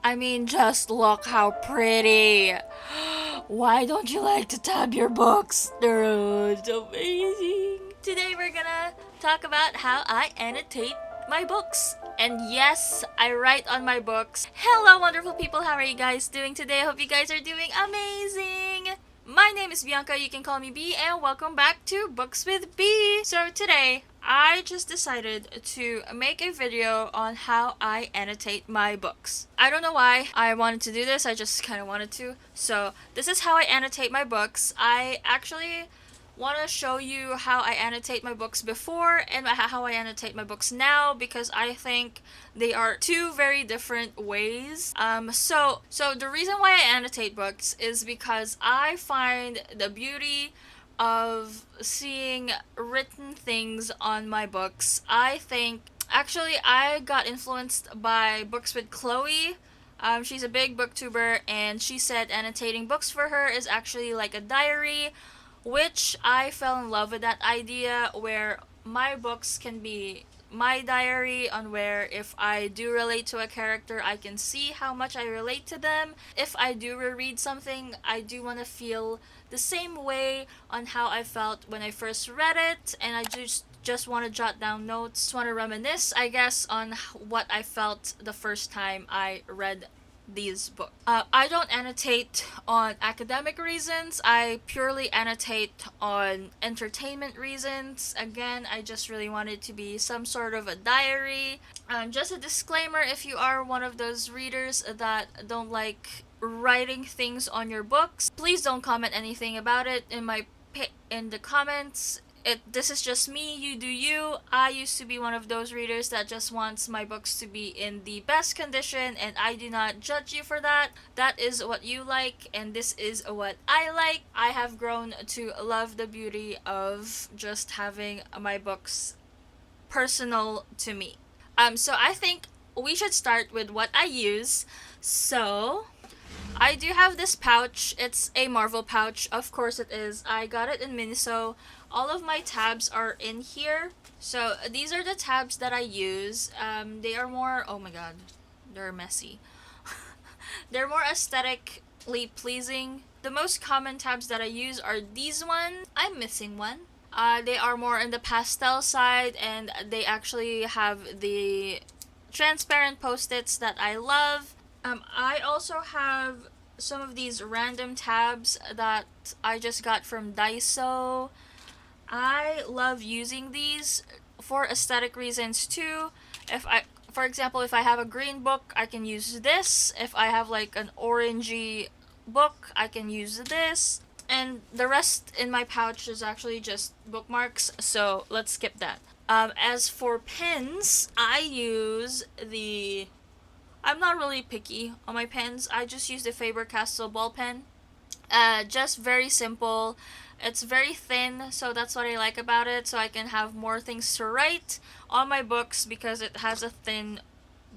I mean, just look how pretty. Why don't you like to tab your books? They're so amazing. Today we're gonna talk about how I annotate my books. And yes, I write on my books. Hello, wonderful people. How are you guys doing today? I hope you guys are doing amazing. My name is Bianca, you can call me B, and welcome back to Books with B. So today, I just decided to make a video on how I annotate my books. I don't know why I wanted to do this, I just kind of wanted to. So this is how I annotate my books. I actually want to show you how I annotate my books before and how I annotate my books now, because I think they are two very different ways. So the reason why I annotate books is because I find the beauty of seeing written things on my books. I think actually I got influenced by Books with Chloe. She's a big booktuber, and she said annotating books for her is actually like a diary, which I fell in love with that idea, where my books can be my diary, on where if I do relate to a character, I can see how much I relate to them. If I do reread something, I do want to feel the same way on how I felt when I first read it, and I just want to jot down notes, want to reminisce, I guess, on what I felt the first time I read these books. I don't annotate on academic reasons. I purely annotate on entertainment reasons. Again, I just really want it to be some sort of a diary. Just a disclaimer, if you are one of those readers that don't like writing things on your books, please don't comment anything about it in the comments. This is just me, you do you. I used to be one of those readers that just wants my books to be in the best condition, and I do not judge you for that. That is what you like, and this is what I like. I have grown to love the beauty of just having my books personal to me. So I think we should start with what I use. So I do have this pouch. It's a Marvel pouch. Of course it is. I got it in Miniso. All of my tabs are in here. So these are the tabs that I use. They are more, oh my god, they're messy. They're more aesthetically pleasing. The most common tabs that I use are these ones. I'm missing one. They are more in the pastel side, and they actually have the transparent post-its that I love. I also have some of these random tabs that I just got from Daiso. I love using these for aesthetic reasons too. For example, if I have a green book, I can use this. If I have like an orangey book, I can use this. And the rest in my pouch is actually just bookmarks, so let's skip that. As for pens, I'm not really picky on my pens. I just use the Faber-Castell ball pen. Just very simple. It's very thin, so that's what I like about it. So I can have more things to write on my books because it has a thin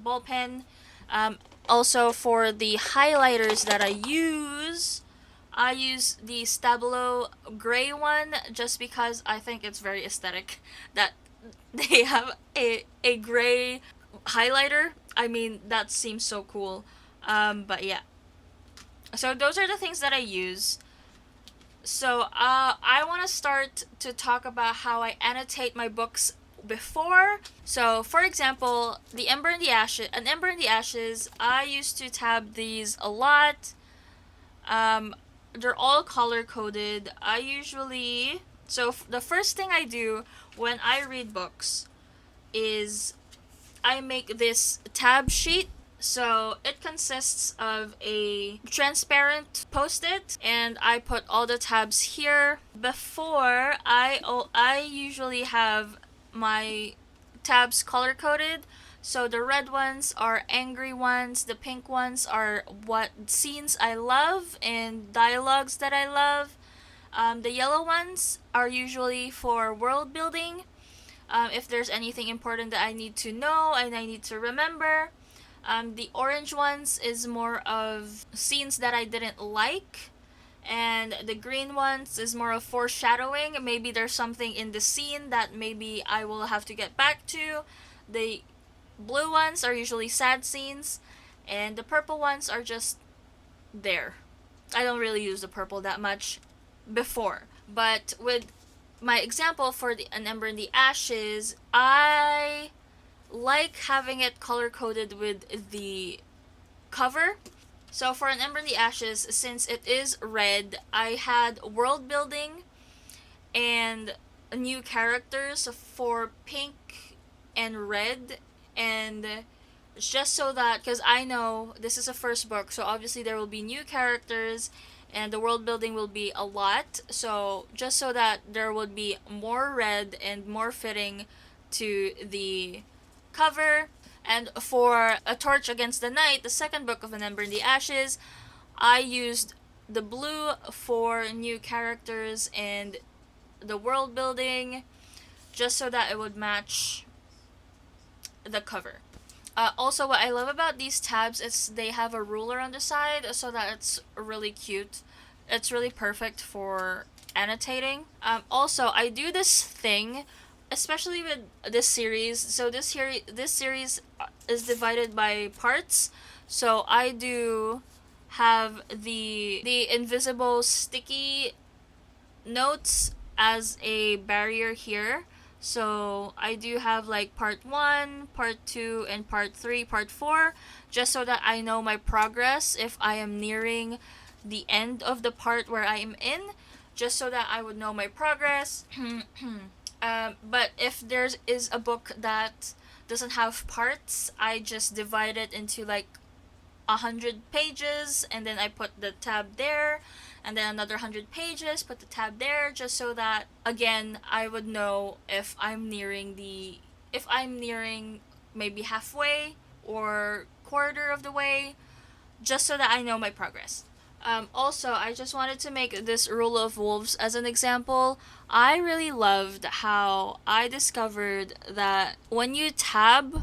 ball pen. Also, for the highlighters that I use the Stabilo gray one just because I think it's very aesthetic that they have a gray highlighter. I mean, that seems so cool. But yeah. So those are the things that I use. So I want to start to talk about how I annotate my books before. So for example, An Ember in the Ashes, I used to tab these a lot. They're all color coded. The first thing I do when I read books is I make this tab sheet. So it consists of a transparent post-it, and I put all the tabs here. Before, I usually have my tabs color-coded. So the red ones are angry ones, the pink ones are what scenes I love and dialogues that I love. The yellow ones are usually for world building. If there's anything important that I need to know and I need to remember. The orange ones is more of scenes that I didn't like. And the green ones is more of foreshadowing. Maybe there's something in the scene that maybe I will have to get back to. The blue ones are usually sad scenes. and the purple ones are just there. I don't really use the purple that much before, but with my example for An Ember in the Ashes, I like having it color coded with the cover. So for An Ember in the Ashes, since it is red, I had world building and new characters for pink and red, and just so that, because I know this is a first book, so obviously there will be new characters and the world building will be a lot, so just so that there would be more red and more fitting to the cover. And for A Torch Against the Night, the second book of An Ember in the Ashes, I used the blue for new characters and the world building, just so that it would match the cover. Also, what I love about these tabs is they have a ruler on the side, so that it's really cute. It's really perfect for annotating. Also, I do this thing, especially with this series. So this series is divided by parts. So I do have the invisible sticky notes as a barrier here. So I do have like part 1, part 2, and part 3, part 4, just so that I know my progress if I am nearing the end of the part where I am in, just so that I would know my progress. But if there is a book that doesn't have parts, I just divide it into like 100 pages, and then I put the tab there, and then another 100 pages, put the tab there, just so that again I would know if I'm nearing maybe halfway or quarter of the way, just so that I know my progress. Also, I just wanted to make this Rule of Wolves as an example. I really loved how I discovered that when you tab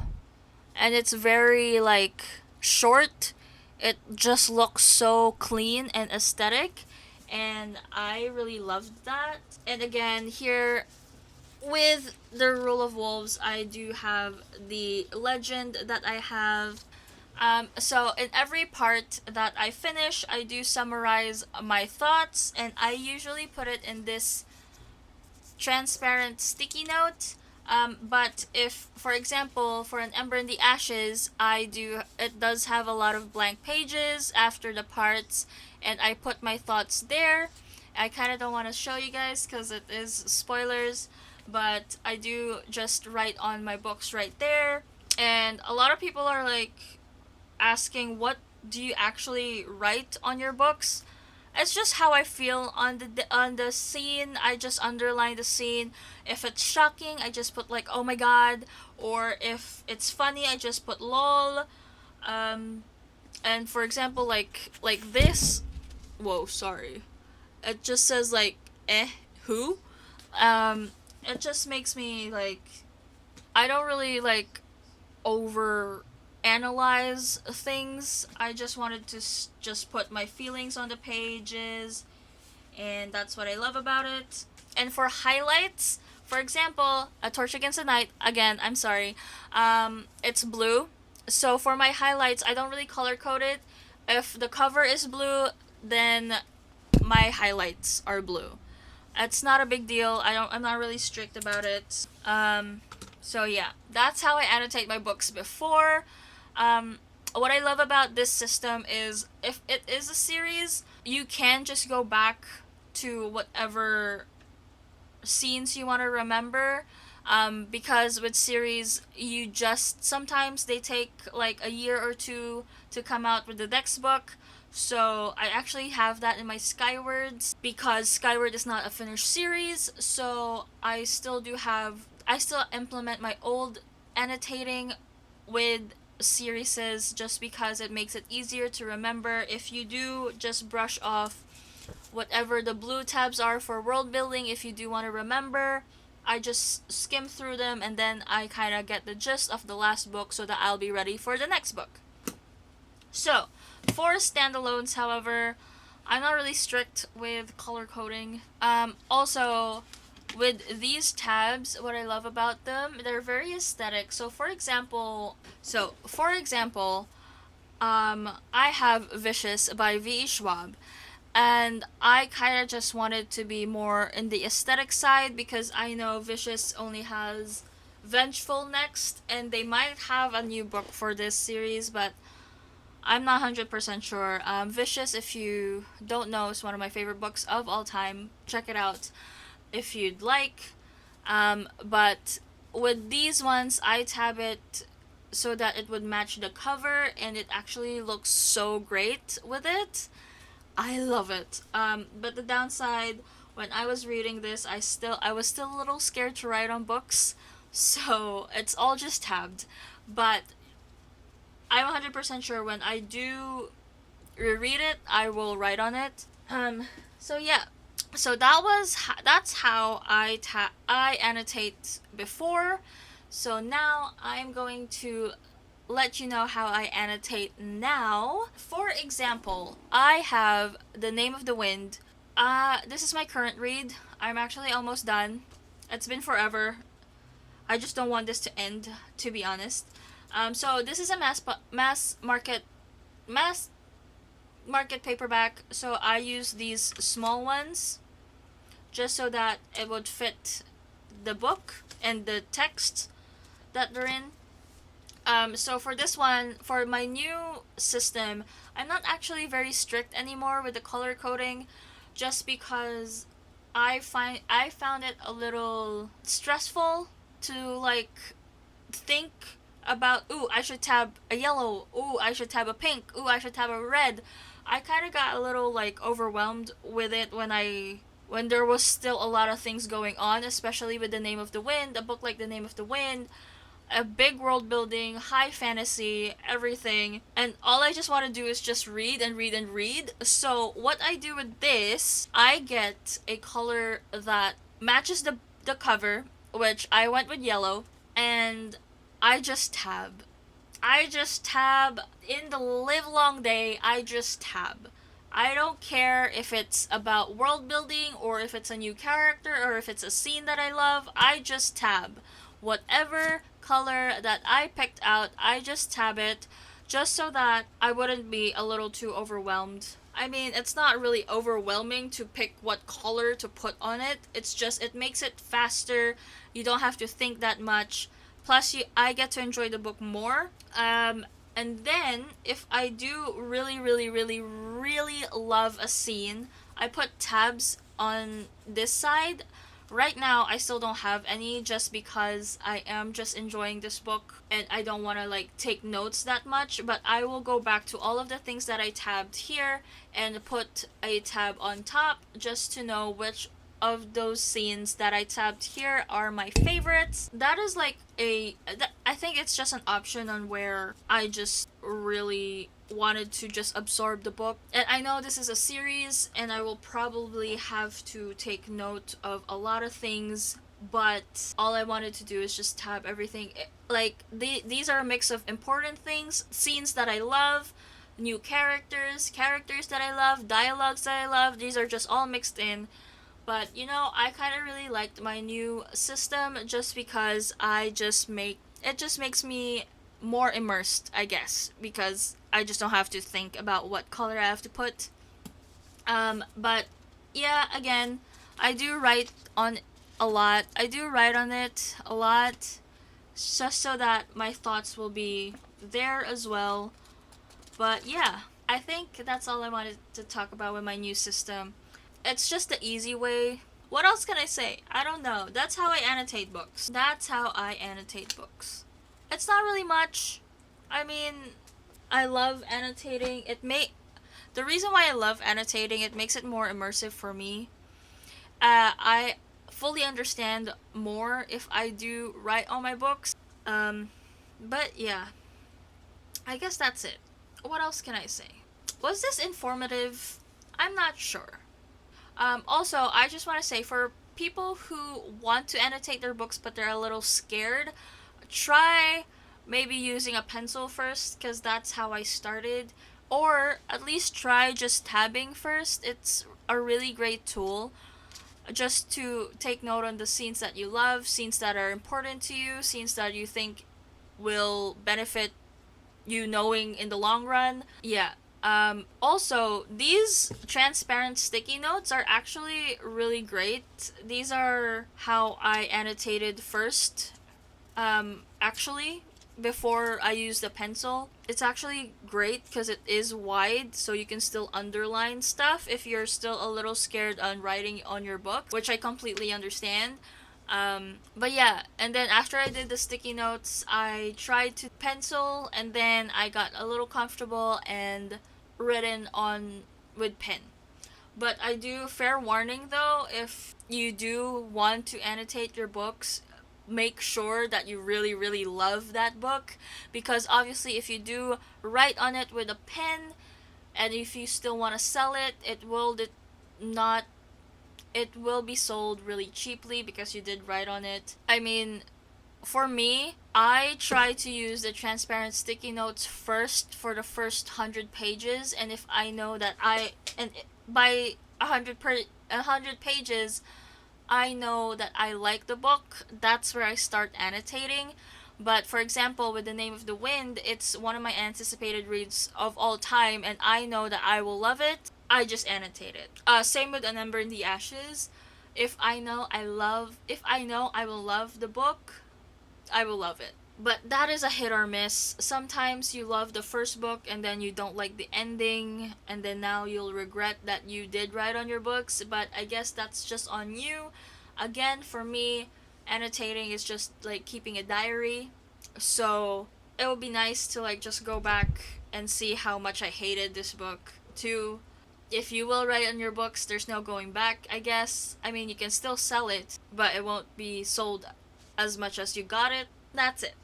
and it's very like short, it just looks so clean and aesthetic, and I really loved that. And again, here with the Rule of Wolves, I do have the legend that I have. So in every part that I finish, I do summarize my thoughts, and I usually put it in this transparent sticky note. But if, for example, for An Ember in the Ashes, it does have a lot of blank pages after the parts, and I put my thoughts there. I kind of don't want to show you guys because it is spoilers, but I do just write on my books right there. And a lot of people are like asking, what do you actually write on your books? It's just how I feel on the scene. I just underline the scene. If it's shocking, I just put like, oh my god, or if it's funny, I just put lol. And for example, like this, whoa, sorry, it just says like who. It just makes me like, I don't really like over analyze things. I just wanted to just put my feelings on the pages, and that's what I love about it. And for highlights, for example, A Torch Against the Night, again, I'm sorry, it's blue. So for my highlights, I don't really color code it. If the cover is blue, then my highlights are blue. It's not a big deal. I'm not really strict about it. So yeah, that's how I annotate my books before. What I love about this system is if it is a series, you can just go back to whatever scenes you want to remember. Because with series, you just, sometimes they take like a year or two to come out with the next book. So I actually have that in my Skywards, because Skyward is not a finished series, so I still implement my old annotating with series, just because it makes it easier to remember. If you do just brush off whatever the blue tabs are for world building, if you do want to remember, I just skim through them, and then I kind of get the gist of the last book so that I'll be ready for the next book. So for standalones, however, I'm not really strict with color coding. Also, with these tabs, what I love about them, they're very aesthetic. So for example, I have Vicious by V.E. Schwab, and I kind of just wanted to be more in the aesthetic side because I know Vicious only has Vengeful next, and they might have a new book for this series, but I'm not 100% sure. Vicious, if you don't know, is one of my favorite books of all time. Check it out if you'd like. But with these ones, I tab it so that it would match the cover, and it actually looks so great with it. I love it. But the downside, when I was reading this, I was still a little scared to write on books, so it's all just tabbed. But I'm 100% sure when I do reread it, I will write on it. So yeah. So that's how I annotate before. So now I'm going to let you know how I annotate now. For example, I have The Name of the Wind. This is my current read. I'm actually almost done. It's been forever. I just don't want this to end, to be honest. So this is a mass market paperback. So I use these small ones just so that it would fit the book and the text that they're in. So for this one, for my new system, I'm not actually very strict anymore with the color coding, just because I found it a little stressful to like think about, ooh, I should tab a yellow, ooh, I should tab a pink, ooh, I should tab a red. I kind of got a little like overwhelmed with it when there was still a lot of things going on, especially with The Name of the Wind, a book like The Name of the Wind, a big world building, high fantasy, everything. And all I just want to do is just read and read and read. So what I do with this, I get a color that matches the cover, which I went with yellow, and I just tab. I just tab in the live long day. I just tab. I don't care if it's about world building or if it's a new character or if it's a scene that I love. I just tab. Whatever color that I picked out, I just tab it just so that I wouldn't be a little too overwhelmed. I mean, it's not really overwhelming to pick what color to put on it. It's just it makes it faster. You don't have to think that much. Plus, I get to enjoy the book more. And then, if I do really, really, really, really love a scene, I put tabs on this side. Right now, I still don't have any just because I am just enjoying this book and I don't want to like take notes that much. But I will go back to all of the things that I tabbed here and put a tab on top just to know which of those scenes that I tabbed here are my favorites. That is like I think it's just an option on where I just really wanted to just absorb the book. And I know this is a series and I will probably have to take note of a lot of things, but all I wanted to do is just tab everything. Like these are a mix of important things, scenes that I love, new characters that I love, dialogues that I love. These are just all mixed in. But I kind of really liked my new system just because it just makes me more immersed, I guess, because I just don't have to think about what color I have to put. But yeah, again, I do write on a lot. I do write on it a lot just so that my thoughts will be there as well. But yeah, I think that's all I wanted to talk about with my new system. It's just the easy way. What else can I say? I don't know. That's how I annotate books. It's not really much. I mean, I love annotating. The reason why I love annotating, it makes it more immersive for me. I fully understand more if I do write on my books. But yeah, I guess that's it. What else can I say? Was this informative? I'm not sure. Also, I just want to say for people who want to annotate their books but they're a little scared, try maybe using a pencil first because that's how I started. Or at least try just tabbing first. It's a really great tool just to take note on the scenes that you love, scenes that are important to you, scenes that you think will benefit you knowing in the long run. Yeah. Also, these transparent sticky notes are actually really great. These are how I annotated first, actually, before I used a pencil. It's actually great because it is wide, so you can still underline stuff if you're still a little scared on writing on your book, which I completely understand. But yeah, and then after I did the sticky notes, I tried to pencil, and then I got a little comfortable and written on with pen. But I do, fair warning though, if you do want to annotate your books, make sure that you really, really love that book. Because obviously, if you do write on it with a pen, and if you still want to sell it, not it will be sold really cheaply because you did write on it. I mean, for me, I try to use the transparent sticky notes first for the first 100 pages, and if I know that by 100 pages, I know that I like the book, that's where I start annotating. But for example, with The Name of the Wind, it's one of my anticipated reads of all time, and I know that I will love it. I just annotate it. Same with An Ember in the Ashes. If I know I will love the book, I will love it. But that is a hit or miss. Sometimes you love the first book and then you don't like the ending, and then now you'll regret that you did write on your books, but I guess that's just on you. Again, for me, annotating is just like keeping a diary. So it would be nice to like just go back and see how much I hated this book too. If you will write on your books, there's no going back, I guess. I mean, you can still sell it, but it won't be sold as much as you got it. That's it.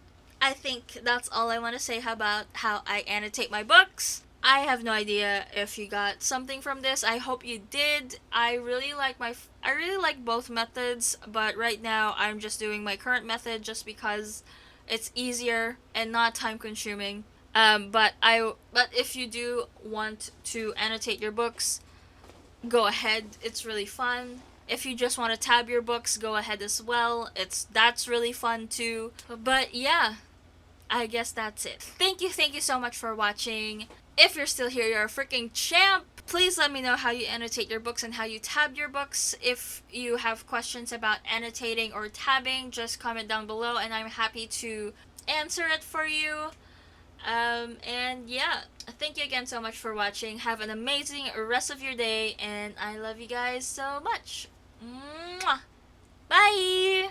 I think that's all I want to say about how I annotate my books. I have no idea if you got something from this. I hope you did. I really like both methods, but right now I'm just doing my current method just because it's easier and not time consuming. But if you do want to annotate your books, go ahead. It's really fun. If you just want to tab your books, go ahead as well. That's really fun too. But yeah, I guess that's it. Thank you so much for watching. If you're still here, you're a freaking champ. Please let me know how you annotate your books and how you tab your books. If you have questions about annotating or tabbing, just comment down below and I'm happy to answer it for you. And yeah, thank you again so much for watching. Have an amazing rest of your day, and I love you guys so much. Mwah! Bye!